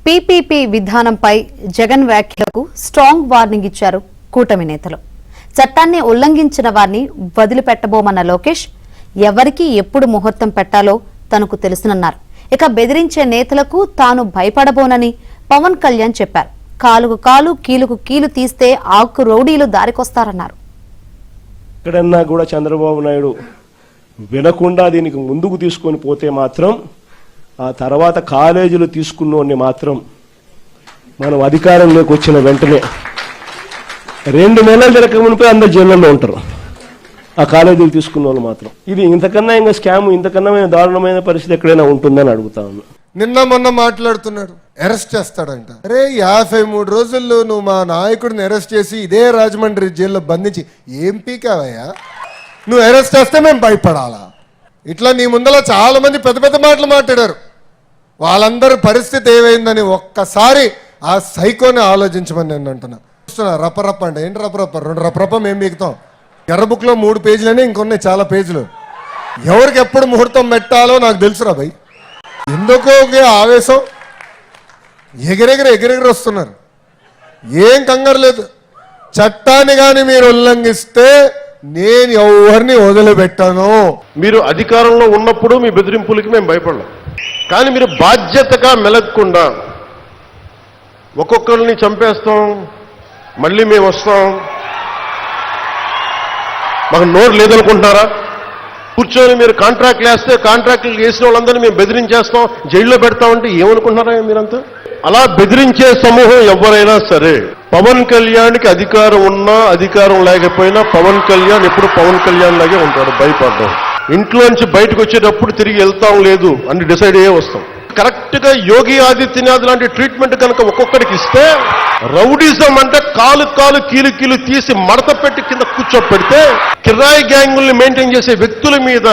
PPP విధానంపై జగన్ వ్యాఖ్యలకు strong warning ఇచ్చారు కూటమి నేతలు. చట్టాన్ని ఉల్లంఘించిన వారిని వదిలిపెట్టబోమన్న లోకేష్ ఎవరికి ఎప్పుడు ముహూర్తం పెట్టాలో తనకు తెలుసునన్నారు. ఇక బెదిరించే నేతలకు తాను భయపడబోనని పవన్ కళ్యాణ్ చెప్పారు. కాలుకు కాలు కీలుకు కీలు తీస్తే ఆకు రౌడీలు దారికొస్తారన్నారు. ఎక్కడన్నా కూడా చంద్రబాబు నాయుడు వినకుండా దీనికి ముందుకు తీసుకొని పోతే మాత్రం ఆ తర్వాత కాలేజీలు తీసుకున్నోడిని మాత్రం మనం అధికారంలోకి వచ్చిన వెంటనే 2 నెలలు తిరగక మునిపే అందరు జైళ్ళల్లో ఉంటారు. ఆ కాలేజీలు తీసుకున్న వాళ్ళు మాత్రం. ఇది ఇంతకన్నా ఇంకా స్కామ్, ఇంతకన్నా దారుణమైన పరిస్థితి ఎక్కడైనా ఉంటుందని అడుగుతా ఉన్నా. నిన్న మొన్న మాట్లాడుతున్నాడు, అరెస్ట్ చేస్తాడంట. అరే 53 రోజుల్లో నువ్వు మా నాయకుడిని అరెస్ట్ చేసి ఇదే రాజమండ్రి జైల్లో బంధించి ఏం పీకావయ్యా? నువ్వు అరెస్ట్ చేస్తే మేము భయపడాలా? ఇట్లా నీ ముందర చాలా మంది పెద్ద పెద్ద మాటలు మాట్లాడారు. వాళ్ళందరి పరిస్థితి ఏమైందని ఒక్కసారి ఆ సైకోని ఆలోచించమని నేను అంటున్నా. రప్పరప్ప అంటే ఏంటి రప్పరప్ప? 2 రప్పరప్ప మేము మిగతాం. ఎర్ర బుక్లో 3 పేజీలని ఇంకొన్నాయి చాలా పేజీలు. ఎవరికి ఎప్పుడు ముహూర్తం పెట్టాలో నాకు తెలుసురా భయ్. ఎందుకో ఆవేశం, ఎగిరెగిరి వస్తున్నారు. ఏం కంగారు లేదు. చట్టాన్ని కానీ మీరు ఉల్లంఘిస్తే నేను ఎవరిని వదిలిపెట్టాను. మీరు అధికారంలో ఉన్నప్పుడు మీ బెదిరింపులకి మేము భయపడలేం. కానీ మీరు బాధ్యతగా మెలగకుండా ఒక్కొక్కరిని చంపేస్తాం, మళ్ళీ మేము వస్తాం, మాకు నోరు లేదనుకుంటున్నారా? కూర్చొని మీరు కాంట్రాక్ట్లు వేస్తే కాంట్రాక్ట్లు చేసిన వాళ్ళందరినీ మేము బెదిరించేస్తాం, జైల్లో పెడతామంటే ఏమనుకుంటున్నారా మీరంతా? అలా బెదిరించే సమూహం ఎవరైనా సరే, పవన్ కళ్యాణ్కి అధికారం ఉన్నా అధికారం లేకపోయినా పవన్ కళ్యాణ్ ఎప్పుడు పవన్ కళ్యాణ్ లాగే ఉంటాడు. భయపడ్డాం. ఇంట్లోంచి బయటకు వచ్చేటప్పుడు తిరిగి వెళ్తాం లేదు అని డిసైడ్ అయ్యే వస్తాం. కరెక్ట్ గా యోగి ఆదిత్యనాథ్ లాంటి ట్రీట్మెంట్ కనుక ఒక్కొక్కడికి ఇస్తే, రౌడీజం అంటే కాలు కీలు తీసి మడత పెట్టి కింద కూర్చోపెడితే, కిరాయి గ్యాంగుల్ని మెయింటైన్ చేసే వ్యక్తుల మీద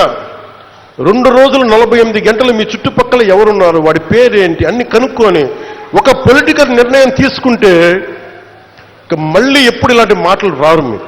2 రోజులు 48 గంటలు మీ చుట్టుపక్కల ఎవరున్నారు, వాడి పేరేంటి అన్ని కనుక్కొని ఒక పొలిటికల్ నిర్ణయం తీసుకుంటే మళ్ళీ ఎప్పుడు ఇలాంటి మాటలు రారు మీరు.